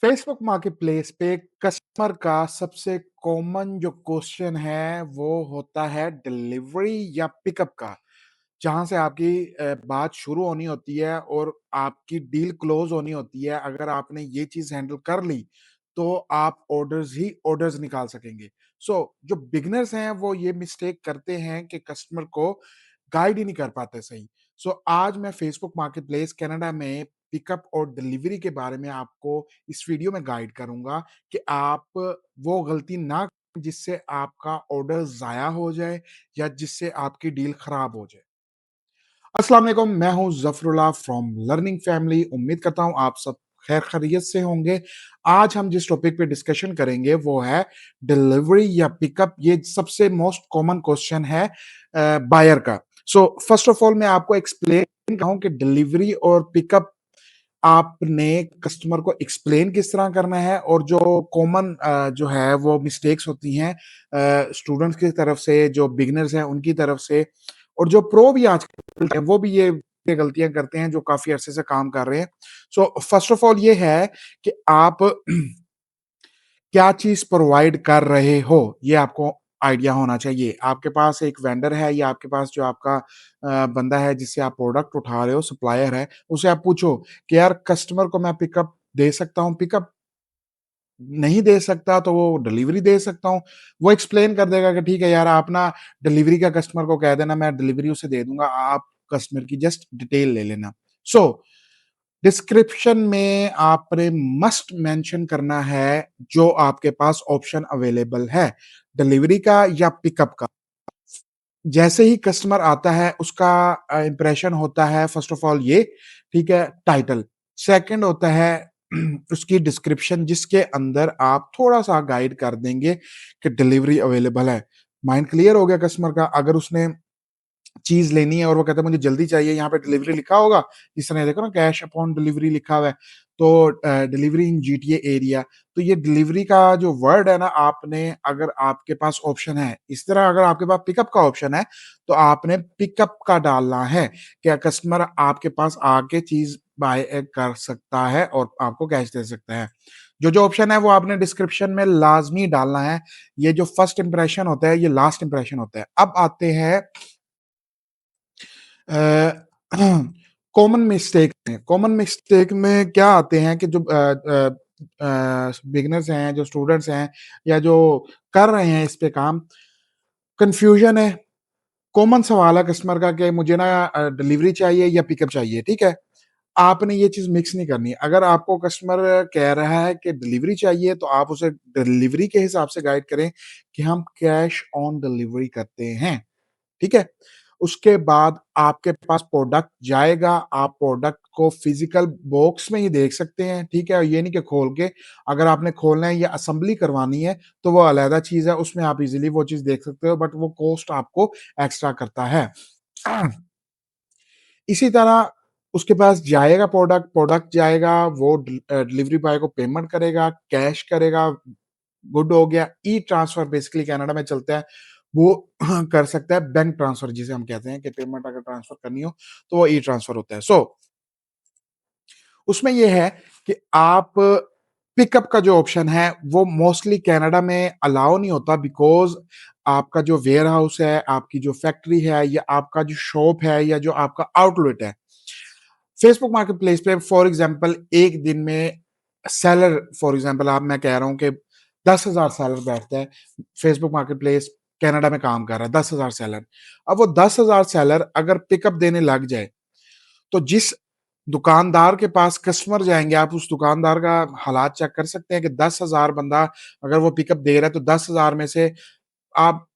Facebook marketplace पे customer का सबसे कॉमन जो क्वेश्चन है वो होता है डिलीवरी या पिकअप का। जहाँ से आपकी बात शुरू होनी होती है और आपकी डील क्लोज होनी होती है। अगर आपने ये चीज़ हैंडल कर ली, तो आप ऑर्डर्स ही ऑर्डर्स निकाल सकेंगे। जो बिगिनर्स हैं वो ये मिस्टेक करते हैं कि कस्टमर को गाइड ही नहीं कर पाते सही। आज मैं फेसबुक मार्केटप्लेस कनाडा में पिकअप और डिलीवरी के बारे में आपको इस वीडियो में गाइड करूँगा कि आप वो गलती ना करें जिससे आपका ऑर्डर ज़ाया हो जाए या जिससे आपकी डील खराब हो जाए। अस्सलाम वालेकुम, मैं हूं ज़फ़रुल्लाह फ्रॉम लर्निंग फैमिली। उम्मीद करता हूं आप सब खैर खैरियत से होंगे। आज हम जिस टॉपिक पे डिस्कशन करेंगे वो है डिलीवरी या पिकअप। ये सबसे मोस्ट कॉमन क्वेश्चन है बायर का। फर्स्ट ऑफ ऑल मैं आपको एक्सप्लेन कहूं कि डिलीवरी और पिकअप आपने कस्टमर को एक्सप्लेन किस तरह करना है, और जो कॉमन जो है वो मिस्टेक्स होती हैं स्टूडेंट्स की तरफ से, जो बिगिनर्स हैं उनकी तरफ से, और जो प्रो भी आजकल है वो भी ये गलतियां करते हैं जो काफी अरसे से काम कर रहे हैं। फर्स्ट ऑफ ऑल ये है कि आप क्या चीज प्रोवाइड कर रहे हो, ये आपको आइडिया होना चाहिए। आपके पास एक वेंडर है या आपके पास जो आपका बंदा है जिससे आप प्रोडक्ट उठा रहे हो, सप्लायर है, उसे आप पूछो कि यार कस्टमर को मैं पिकअप दे सकता हूँ? पिकअप नहीं दे सकता तो वो डिलीवरी दे सकता हूँ। वो एक्सप्लेन कर देगा कि ठीक है यार, आप ना डिलीवरी का कस्टमर को कह देना, मैं डिलीवरी उसे दे दूँगा, आप कस्टमर की जस्ट डिटेल ले लेना। डिस्क्रिप्शन में आपने मस्ट मेंशन करना है जो आपके पास ऑप्शन अवेलेबल है, डिलीवरी का या पिकअप का। जैसे ही कस्टमर आता है उसका इंप्रेशन होता है फर्स्ट ऑफ ऑल ये, ठीक है, टाइटल। सेकंड होता है उसकी डिस्क्रिप्शन, जिसके अंदर आप थोड़ा-सा गाइड कर देंगे कि डिलीवरी अवेलेबल है। माइंड क्लियर हो गया कस्टमर का। अगर उसने चीज़ लेनी है और वो कहता है मुझे जल्दी चाहिए, यहाँ पे डिलीवरी लिखा होगा, इस तरह देखो ना, कैश अपॉन डिलीवरी लिखा हुआ है, तो डिलीवरी इन जीटीए एरिया। तो ये डिलीवरी का जो वर्ड है ना, आपने, अगर आपके पास ऑप्शन है इस तरह, अगर आपके पास पिकअप का ऑप्शन है तो आपने पिकअप का डालना है। क्या कस्टमर आपके पास आके चीज बाय कर सकता है और आपको कैश दे सकता है। जो ऑप्शन है वो आपने डिस्क्रिप्शन में लाजमी डालना है। ये जो फर्स्ट इंप्रेशन होता है ये लास्ट इंप्रेशन होता है। अब आते हैं कॉमन मिस्टेक हैं। कॉमन मिस्टेक में क्या आते हैं कि जो बिगिनर्स हैं, जो स्टूडेंट्स हैं या जो कर रहे हैं इस पे काम, कंफ्यूजन है। कॉमन सवाल है कस्टमर का कि मुझे ना डिलीवरी चाहिए या पिकअप चाहिए, ठीक है। आपने ये चीज मिक्स नहीं करनी। अगर आपको कस्टमर कह रहा है कि डिलीवरी चाहिए तो आप उसे डिलीवरी के हिसाब से गाइड करें कि हम कैश ऑन डिलीवरी करते हैं, ठीक है। उसके बाद आपके पास प्रोडक्ट जाएगा, आप प्रोडक्ट को फिजिकल बॉक्स में ही देख सकते हैं, ठीक है। ये नहीं कि खोल के, अगर आपने खोलना है या असेंबली करवानी है तो वो अलग चीज है, उसमें आप इजीली वो चीज देख सकते हो, बट वो कॉस्ट आपको एक्स्ट्रा करता है। इसी तरह उसके पास जाएगा प्रोडक्ट, प्रोडक्ट जाएगा, वो डिलीवरी बॉय को पेमेंट करेगा, कैश करेगा, गुड हो गया। ई ट्रांसफर बेसिकली कनाडा में चलता है, वो कर सकता है बैंक ट्रांसफर, जिसे हम कहते हैं कि पेमेंट अगर ट्रांसफर करनी हो तो वो ई ट्रांसफर होता है। उसमें ये है कि आप पिकअप का जो ऑप्शन है वो मोस्टली कनाडा में अलाउ नहीं होता, बिकॉज आपका जो वेयर हाउस है, आपकी जो फैक्ट्री है, या आपका जो शॉप है, या जो आपका आउटलेट है, फेसबुक मार्केट प्लेस पे फॉर एग्जाम्पल एक दिन में सेलर, फॉर एग्जाम्पल आप, मैं कह रहा हूँ कि 10,000 सेलर बैठता है फेसबुक मार्केट प्लेस, कैनेडा में काम कर रहा है 10,000 सेलर। अब वो 10,000 सेलर अगर पिकअप देने लग जाए, तो जिस दुकानदार के पास कस्टमर जाएंगे, आप उस दुकानदार का हालात चेक कर सकते हैं कि 10,000 बंदा अगर वो पिकअप दे रहा है तो 10,000 में से आप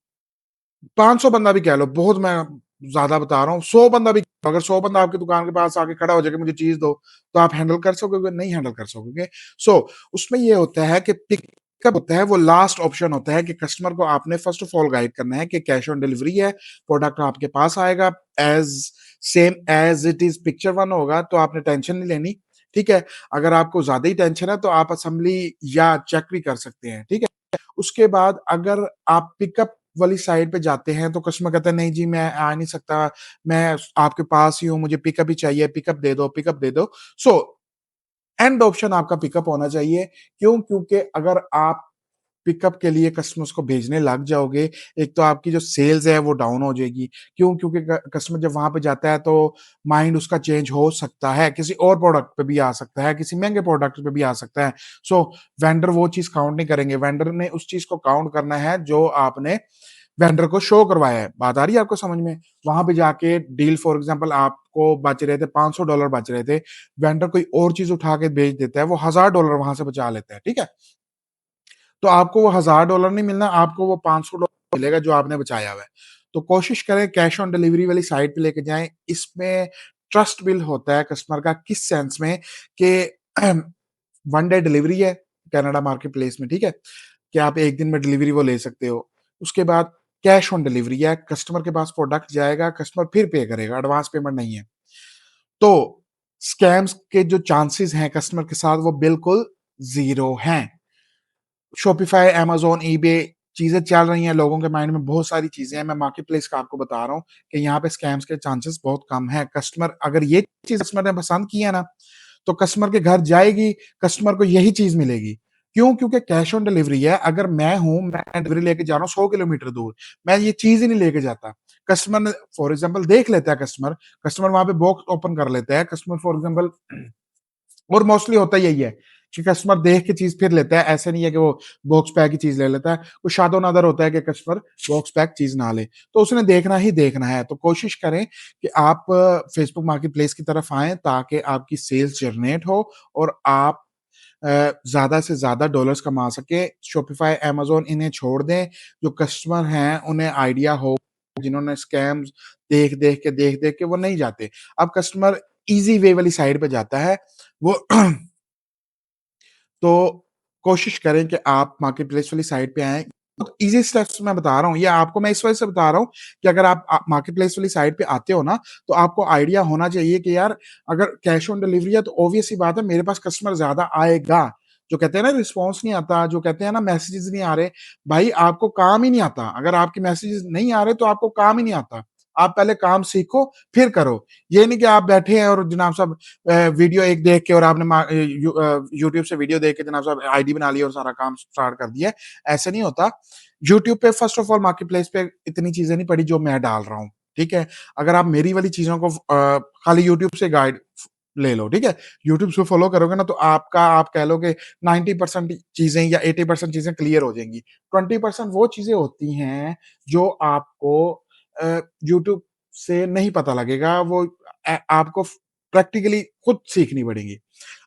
500 बंदा भी कह लो, बहुत मैं ज्यादा बता रहा हूँ, 100 बंदा भी, अगर 100 बंदा आपकी दुकान के पास आके खड़ा हो जाए कि मुझे चीज दो, तो आप हैंडल कर सकोगे? नहीं हैंडल कर सकोगे। सो उसमें ये होता है कि पिकअप होता है वो लास्ट ऑप्शन होता है, कि कस्टमर को आपने फर्स्ट ऑफ ऑल गाइड करना है कि कैश ऑन डिलीवरी है, प्रोडक्ट आपके पास आएगा as same as it is picture one होगा, तो आपने टेंशन नहीं लेनी, ठीक है। अगर आपको ज्यादा ही टेंशन है तो आप असेंबली या चेक भी कर सकते हैं, ठीक है। उसके बाद अगर आप पिकअप वाली साइड पे जाते हैं तो कस्टमर कहता है नहीं जी मैं आ नहीं सकता, मैं आपके पास ही हूँ, मुझे पिकअप ही चाहिए, पिकअप दे दो, पिकअप दे दो। सो एंड ऑप्शन आपका पिकअप होना चाहिए। क्यों? क्योंकि अगर आप पिकअप के लिए कस्टमर्स को भेजने लग जाओगे, एक तो आपकी जो सेल्स है वो डाउन हो जाएगी। क्यों? क्योंकि क कस्टमर जब वहाँ पे जाता है तो माइंड उसका चेंज हो सकता है, किसी और प्रोडक्ट पे भी आ सकता है, किसी महँगे प्रोडक्ट पे भी आ सकता है। सो वेंडर वो चीज़ काउंट नहीं करेंगे, वेंडर ने उस चीज़ को काउंट करना है जो आपने वेंडर को शो करवाया है। बात आ रही है आपको समझ में? वहाँ पे जाके डील फॉर एग्ज़ाम्पल आपको बच रहे थे $500 बच रहे थे, वेंडर कोई और चीज़ उठा के बेच देता है, वो $1000 वहाँ से बचा लेता है, ठीक है? तो आपको वो $1000 नहीं मिलना, आपको वो $500 मिलेगा जो आपने बचाया हुआ है। तो कोशिश करें कैश ऑन डिलीवरी वाली साइट पे लेके जाएँ। इसमें ट्रस्ट बिल्ड होता है कस्टमर का किस सेंस में कि वन डे डिलीवरी है कनाडा मार्केट प्लेस में, ठीक है? कि आप 1 दिन में डिलीवरी वो ले सकते हो। उसके बाद कैश ऑन डिलीवरी है, कस्टमर के पास प्रोडक्ट जाएगा, कस्टमर फिर पे करेगा, एडवांस पेमेंट नहीं है। तो स्कैम्स के जो चांसेस हैं कस्टमर के साथ वो बिल्कुल ज़ीरो हैं। शॉपिफाई, अमेज़न, ईबे चीज़ें चल रही हैं, लोगों के माइंड में बहुत सारी चीज़ें हैं। मैं मार्केट प्लेस का आपको बता रहा हूँ कि यहाँ पे स्कैम्स के चांसेस बहुत कम हैं। कस्टमर अगर ये चीज़ कस्टमर ने पसंद की है ना, तो कस्टमर के घर जाएगी, कस्टमर को यही चीज़ मिलेगी। क्यों? क्योंकि कैश ऑन डिलीवरी है। अगर मैं हूँ, मैं डिलीवरी लेके जा रहा हूँ 100 किलोमीटर दूर, मैं ये चीज़ ही नहीं लेके जाता। कस्टमर ने फॉर एग्ज़ाम्पल देख लेता है कस्टमर, कस्टमर वहाँ पे बॉक्स ओपन कर लेता है। कस्टमर फॉर एग्ज़ाम्पल और मोस्टली होता यही है कि कस्टमर देख के चीज़ फिर लेता है। ऐसा नहीं है कि वो बॉक्स पैक की चीज़ ले लेता है। वो शादो-नादर होता है कि कस्टमर बॉक्स पैक चीज़ ना ले। तो उसने देखना ही देखना है। तो कोशिश करें कि आप फेसबुक मार्केटप्लेस की तरफ आएँ ताकि आपकी सेल्स जनरेट हो और आप ज़्यादा से ज़्यादा डॉलर्स कमा सकें। शॉपिफाई, अमेज़न इन्हें छोड़ दें। जो कस्टमर हैं उन्हें आइडिया हो, जिन्होंने स्कैम्स देख-देख के वो नहीं जाते। अब कस्टमर ईज़ी वे वाली साइड पे जाता है। वो तो कोशिश करें कि आप मार्केट प्लेस वाली साइट पे आएँ। बहुत ईज़ी स्टेप्स मैं बता रहा हूँ, ये आपको मैं इस वजह से बता रहा हूँ कि अगर आप मार्केट प्लेस वाली साइट पे आते हो ना, तो आपको आइडिया होना चाहिए कि यार अगर कैश ऑन डिलीवरी है तो ऑब्वियस सी बात है मेरे पास कस्टमर ज़्यादा आएगा। जो कहते हैं ना रिस्पॉन्स नहीं आता, जो कहते हैं ना मैसेजेस नहीं आ रहे, भाई आपको काम ही नहीं आता। अगर आपके मैसेजेस नहीं आ रहे तो आपको काम ही नहीं आता। आप पहले काम सीखो, फिर करो। ये नहीं कि आप बैठे हैं और जनाब साहब वीडियो एक देख के और आपने यूट्यूब से वीडियो देख के जनाब साहब आईडी बना ली और सारा काम स्टार्ट कर दिया। ऐसे नहीं होता। यूट्यूब पे first of all market place पे इतनी चीज़ें नहीं पड़ी जो मैं डाल रहा हूँ, ठीक है? अगर आप मेरी वाली चीज़ों को खाली यूट्यूब से गाइड ले लो, ठीक है? यूट्यूब से फॉलो करोगे ना तो आपका आप कह लो कि 90% चीज़ें या 80% चीज़ें क्लियर हो जाएँगी। 20% वो चीज़ें होती हैं जो आपको यूट्यूब से नहीं पता लगेगा, वो आपको प्रैक्टिकली खुद सीखनी पड़ेगी।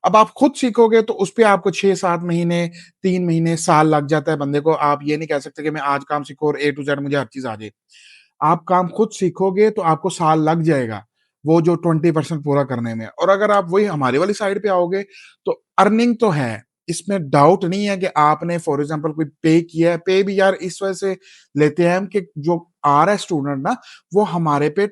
अब आप खुद सीखोगे तो उसपे आपको 6-7 महीने, 3 महीने, साल लग जाता है बंदे को। आप ये नहीं कह सकते कि मैं आज काम सीखूँ और ए टू ज़ेड मुझे हर चीज़ आ जाए। आप काम खुद सीखोगे तो आपको साल लग जाएगा, वो जो 20% पूरा करने में। और अगर आप वही हमारी वाली साइड पे आओगे तो अर्निंग तो है, इसमें डाउट नहीं है कि आपने फॉर एग्ज़ाम्पल कोई पे किया है, पे भी यार इस वजह से लेते हैं हम कि जो आ रहा है स्टूडेंट ना, वो हमारे पे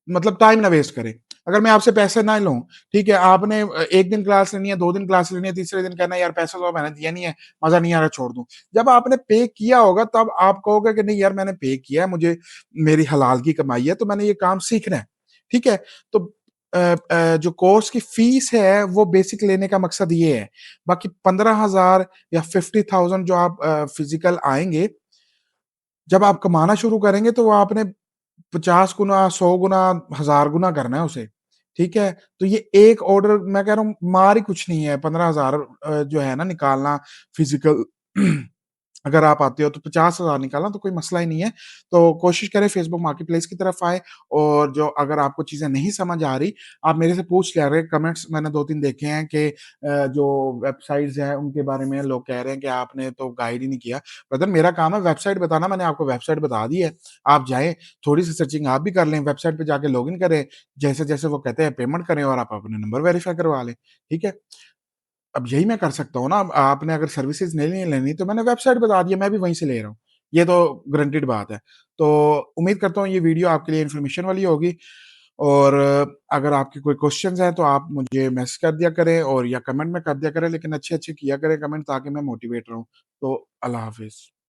मतलब टाइम ना वेस्ट करे। अगर मैं आपसे पैसे ना लूँ, ठीक है, आपने 1 दिन क्लास लेनी है, 2 दिन क्लास लेनी है, तीसरे दिन कहना है यार पैसा तो मैंने दिया नहीं है, मज़ा नहीं आ रहा छोड़ दूँ। जब आपने पे किया होगा तब आप कहोगे कि नहीं यार मैंने पे किया है, मुझे मेरी हलाल की कमाई है तो मैंने ये काम सीखना है, ठीक है? तो जो कोर्स की फीस है वो बेसिक लेने का मकसद ये है। बाकी 15,000 या 50,000 जो आप फिज़िकल आएँगे, जब आप कमाना शुरू करेंगे तो वो आपने 50 गुना, 100 गुना, 1000 गुना करना है उसे, ठीक है? तो ये एक ऑर्डर मैं कह रहा हूँ मार ही कुछ नहीं है, 15,000 जो है ना निकालना फिज़िकल अगर आप आते हो तो 50,000 निकालना तो कोई मसला ही नहीं है। तो कोशिश करें फेसबुक मार्केटप्लेस की तरफ आएँ और जो अगर आपको चीज़ें नहीं समझ आ रही, आप मेरे से पूछ लिया करें, कमेंट्स मैंने 2-3 देखे हैं कि जो वेबसाइट्स हैं उनके बारे में लोग कह रहे हैं कि आपने तो गाइड ही नहीं किया। ब्रदर मेरा काम है वेबसाइट बताना, मैंने आपको वेबसाइट बता दी है। आप जाएँ, थोड़ी-सी सर्चिंग आप भी कर लें, वेबसाइट पे जाके लॉगिन करें, जैसे-जैसे वो कहते हैं पेमेंट करें और आप अपने नंबर वेरीफाई करवा लें, ठीक है? अब यही मैं कर सकता हूँ ना, अब आपने अगर सर्विसेज़ नहीं लेनी तो मैंने वेबसाइट बता दिया, मैं भी वहीं से ले रहा हूँ। ये तो गारंटीड बात है। तो उम्मीद करता हूँ ये वीडियो आपके लिए इन्फॉर्मेशन वाली होगी और अगर आपके कोई क्वेश्चन्स हैं तो आप मुझे मैसेज कर दिया करें और या कमेंट में कर दिया करें, लेकिन अच्छे-अच्छे किया करें कमेंट ताकि मैं मोटिवेट रहूँ। तो अल्लाह हाफ़िज़।